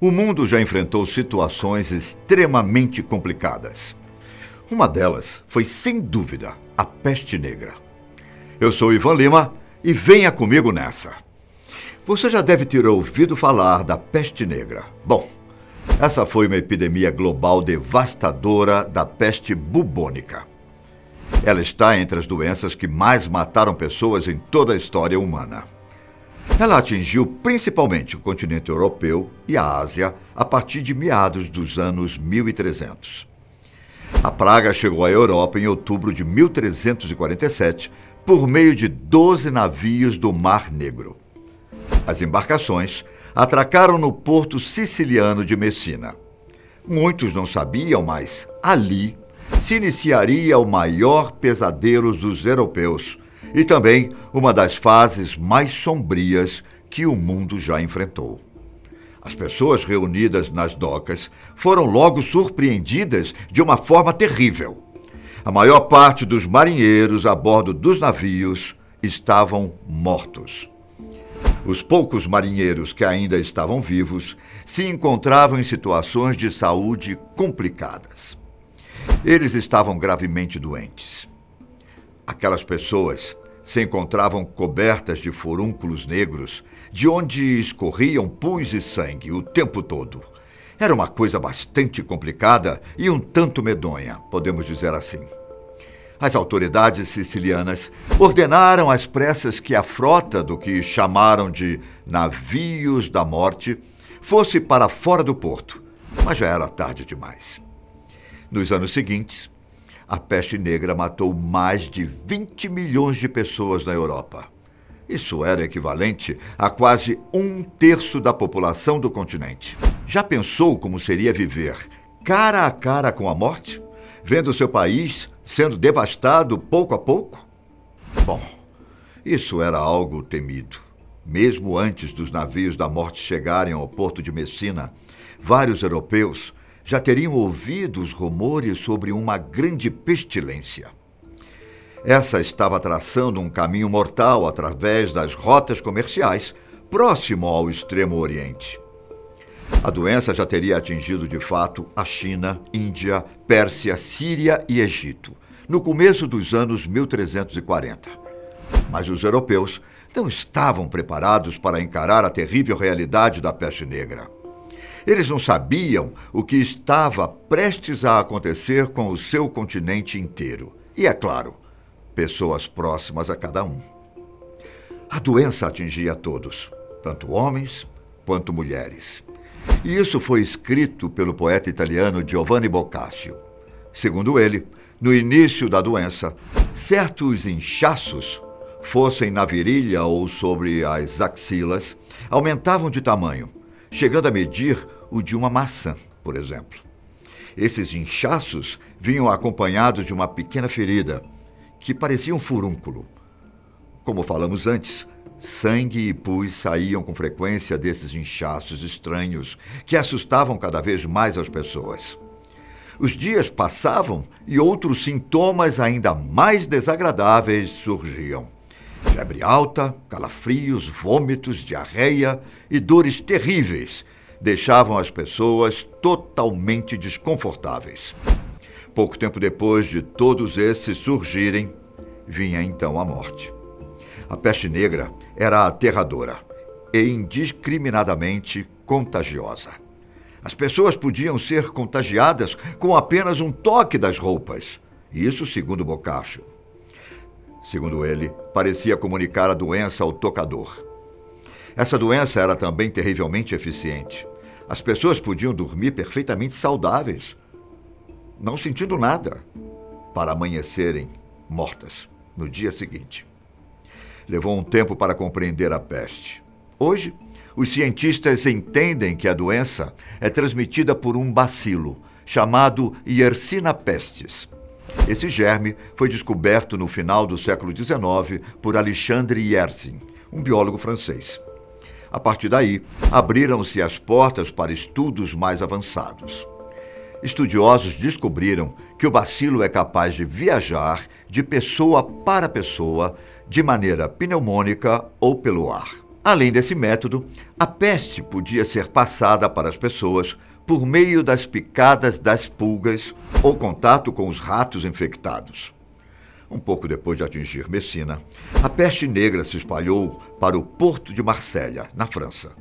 O mundo já enfrentou situações extremamente complicadas. Uma delas foi, sem dúvida, a peste negra. Eu sou Ivan Lima e venha comigo nessa. Você já deve ter ouvido falar da peste negra. Bom, essa foi uma epidemia global devastadora da peste bubônica. Ela está entre as doenças que mais mataram pessoas em toda a história humana. Ela atingiu principalmente o continente europeu e a Ásia a partir de meados dos anos 1300. A praga chegou à Europa em outubro de 1347 por meio de 12 navios do Mar Negro. As embarcações atracaram no porto siciliano de Messina. Muitos não sabiam, mas ali se iniciaria o maior pesadelo dos europeus e também uma das fases mais sombrias que o mundo já enfrentou. As pessoas reunidas nas docas foram logo surpreendidas de uma forma terrível. A maior parte dos marinheiros a bordo dos navios estavam mortos. Os poucos marinheiros que ainda estavam vivos se encontravam em situações de saúde complicadas. Eles estavam gravemente doentes. Aquelas pessoas se encontravam cobertas de furúnculos negros, de onde escorriam pus e sangue o tempo todo. Era uma coisa bastante complicada e um tanto medonha, podemos dizer assim. As autoridades sicilianas ordenaram às pressas que a frota do que chamaram de navios da morte fosse para fora do porto, mas já era tarde demais. Nos anos seguintes, a peste negra matou mais de 20 milhões de pessoas na Europa. Isso era equivalente a quase 1/3 da população do continente. Já pensou como seria viver cara a cara com a morte, vendo seu país sendo devastado pouco a pouco? Bom, isso era algo temido. Mesmo antes dos navios da morte chegarem ao porto de Messina, vários europeus já teriam ouvido os rumores sobre uma grande pestilência. Essa estava traçando um caminho mortal através das rotas comerciais próximo ao Extremo Oriente. A doença já teria atingido de fato a China, Índia, Pérsia, Síria e Egito, no começo dos anos 1340. Mas os europeus não estavam preparados para encarar a terrível realidade da peste negra. Eles não sabiam o que estava prestes a acontecer com o seu continente inteiro. E, é claro, pessoas próximas a cada um. A doença atingia todos, tanto homens quanto mulheres. E isso foi escrito pelo poeta italiano Giovanni Boccaccio. Segundo ele, no início da doença, certos inchaços, fossem na virilha ou sobre as axilas, aumentavam de tamanho, chegando a medir o de uma maçã, por exemplo. Esses inchaços vinham acompanhados de uma pequena ferida, que parecia um furúnculo. Como falamos antes, sangue e pus saíam com frequência desses inchaços estranhos, que assustavam cada vez mais as pessoas. Os dias passavam e outros sintomas ainda mais desagradáveis surgiam. Febre alta, calafrios, vômitos, diarreia e dores terríveis deixavam as pessoas totalmente desconfortáveis. Pouco tempo depois de todos esses surgirem, vinha então a morte. A peste negra era aterradora e indiscriminadamente contagiosa. As pessoas podiam ser contagiadas com apenas um toque das roupas. Isso segundo Boccaccio. Segundo ele, parecia comunicar a doença ao tocador. Essa doença era também terrivelmente eficiente. As pessoas podiam dormir perfeitamente saudáveis, não sentindo nada, para amanhecerem mortas no dia seguinte. Levou um tempo para compreender a peste. Hoje, os cientistas entendem que a doença é transmitida por um bacilo chamado Yersinia pestis. Esse germe foi descoberto no final do século XIX por Alexandre Yersin, um biólogo francês. A partir daí, abriram-se as portas para estudos mais avançados. Estudiosos descobriram que o bacilo é capaz de viajar de pessoa para pessoa de maneira pneumônica ou pelo ar. Além desse método, a peste podia ser passada para as pessoas por meio das picadas das pulgas ou contato com os ratos infectados. Um pouco depois de atingir Messina, a peste negra se espalhou para o porto de Marselha, na França,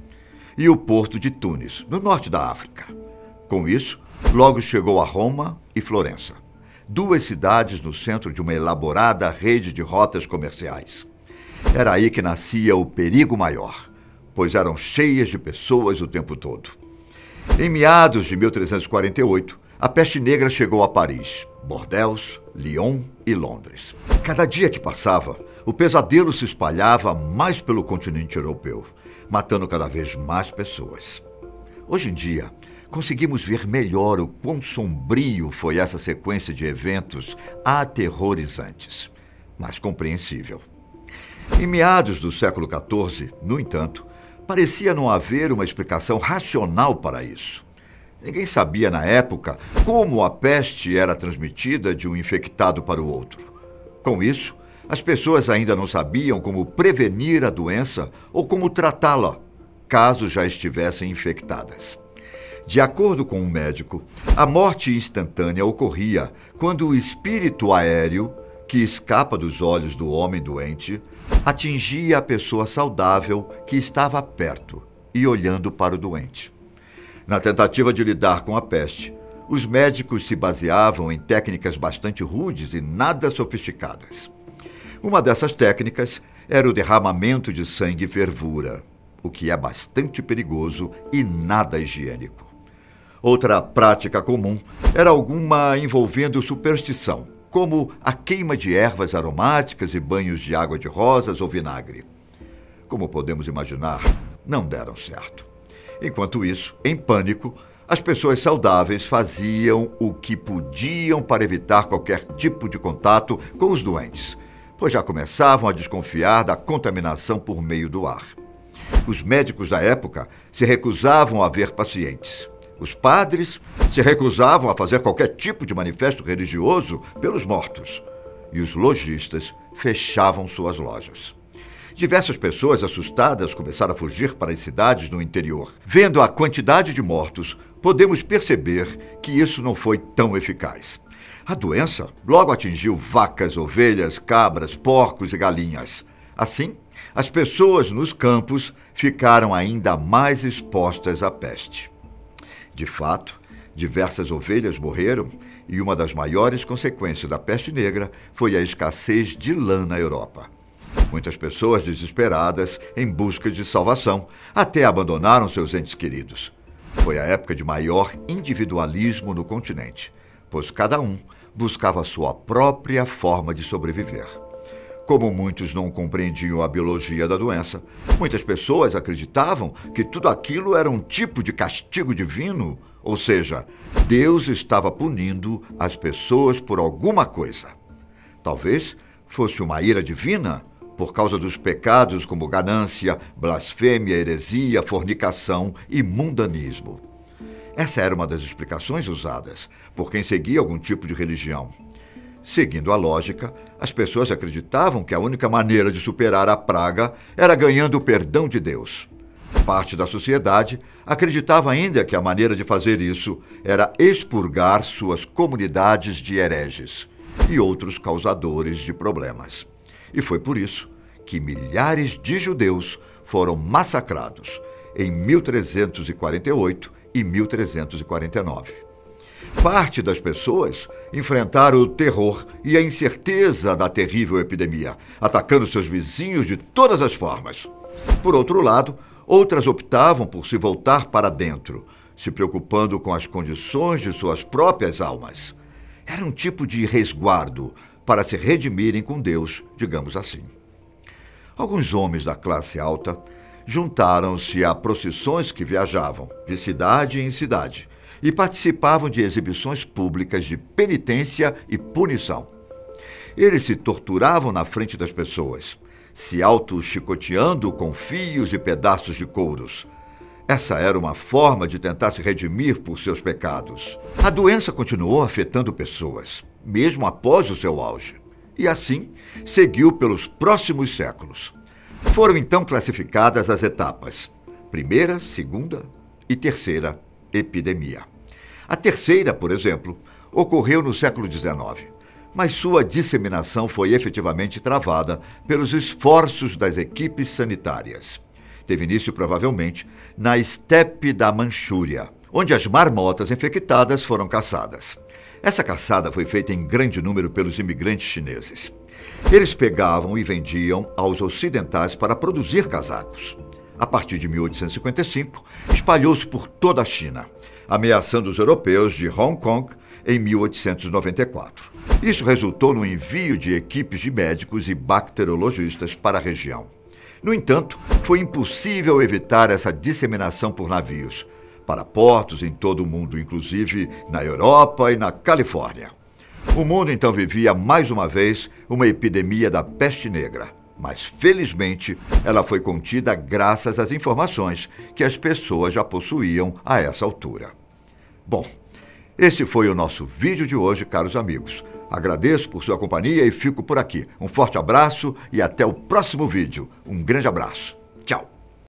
e o porto de Tunis, no norte da África. Com isso, logo chegou a Roma e Florença, duas cidades no centro de uma elaborada rede de rotas comerciais. Era aí que nascia o perigo maior, pois eram cheias de pessoas o tempo todo. Em meados de 1348, a peste negra chegou a Paris, Bordeaux, Lyon e Londres. Cada dia que passava, o pesadelo se espalhava mais pelo continente europeu, matando cada vez mais pessoas. Hoje em dia, conseguimos ver melhor o quão sombrio foi essa sequência de eventos aterrorizantes, mas compreensível. Em meados do século XIV, no entanto, parecia não haver uma explicação racional para isso. Ninguém sabia na época como a peste era transmitida de um infectado para o outro. Com isso, as pessoas ainda não sabiam como prevenir a doença ou como tratá-la, caso já estivessem infectadas. De acordo com um médico, a morte instantânea ocorria quando o espírito aéreo, que escapa dos olhos do homem doente, atingia a pessoa saudável que estava perto e olhando para o doente. Na tentativa de lidar com a peste, os médicos se baseavam em técnicas bastante rudes e nada sofisticadas. Uma dessas técnicas era o derramamento de sangue e fervura, o que é bastante perigoso e nada higiênico. Outra prática comum era alguma envolvendo superstição, como a queima de ervas aromáticas e banhos de água de rosas ou vinagre. Como podemos imaginar, não deram certo. Enquanto isso, em pânico, as pessoas saudáveis faziam o que podiam para evitar qualquer tipo de contato com os doentes, pois já começavam a desconfiar da contaminação por meio do ar. Os médicos da época se recusavam a ver pacientes. Os padres se recusavam a fazer qualquer tipo de manifesto religioso pelos mortos. E os lojistas fechavam suas lojas. Diversas pessoas assustadas começaram a fugir para as cidades no interior. Vendo a quantidade de mortos, podemos perceber que isso não foi tão eficaz. A doença logo atingiu vacas, ovelhas, cabras, porcos e galinhas. Assim, as pessoas nos campos ficaram ainda mais expostas à peste. De fato, diversas ovelhas morreram e uma das maiores consequências da peste negra foi a escassez de lã na Europa. Muitas pessoas desesperadas em busca de salvação até abandonaram seus entes queridos. Foi a época de maior individualismo no continente, pois cada um buscava a sua própria forma de sobreviver. Como muitos não compreendiam a biologia da doença, muitas pessoas acreditavam que tudo aquilo era um tipo de castigo divino, ou seja, Deus estava punindo as pessoas por alguma coisa. Talvez fosse uma ira divina por causa dos pecados como ganância, blasfêmia, heresia, fornicação e mundanismo. Essa era uma das explicações usadas por quem seguia algum tipo de religião. Seguindo a lógica, as pessoas acreditavam que a única maneira de superar a praga era ganhando o perdão de Deus. Parte da sociedade acreditava ainda que a maneira de fazer isso era expurgar suas comunidades de hereges e outros causadores de problemas. E foi por isso que milhares de judeus foram massacrados em 1348 e 1349. Parte das pessoas enfrentaram o terror e a incerteza da terrível epidemia, atacando seus vizinhos de todas as formas. Por outro lado, outras optavam por se voltar para dentro, se preocupando com as condições de suas próprias almas. Era um tipo de resguardo para se redimirem com Deus, digamos assim. Alguns homens da classe alta juntaram-se a procissões que viajavam de cidade em cidade e participavam de exibições públicas de penitência e punição. Eles se torturavam na frente das pessoas, se auto-chicoteando com fios e pedaços de couros. Essa era uma forma de tentar se redimir por seus pecados. A doença continuou afetando pessoas, mesmo após o seu auge, e assim seguiu pelos próximos séculos. Foram então classificadas as etapas: primeira, segunda e terceira epidemia. A terceira, por exemplo, ocorreu no século XIX, mas sua disseminação foi efetivamente travada pelos esforços das equipes sanitárias. Teve início, provavelmente, na estepe da Manchúria, onde as marmotas infectadas foram caçadas. Essa caçada foi feita em grande número pelos imigrantes chineses. Eles pegavam e vendiam aos ocidentais para produzir casacos. A partir de 1855, espalhou-se por toda a China, ameaçando os europeus de Hong Kong em 1894. Isso resultou no envio de equipes de médicos e bacteriologistas para a região. No entanto, foi impossível evitar essa disseminação por navios, para portos em todo o mundo, inclusive na Europa e na Califórnia. O mundo então vivia mais uma vez uma epidemia da peste negra, mas felizmente ela foi contida graças às informações que as pessoas já possuíam a essa altura. Bom, esse foi o nosso vídeo de hoje, caros amigos. Agradeço por sua companhia e fico por aqui. Um forte abraço e até o próximo vídeo. Um grande abraço.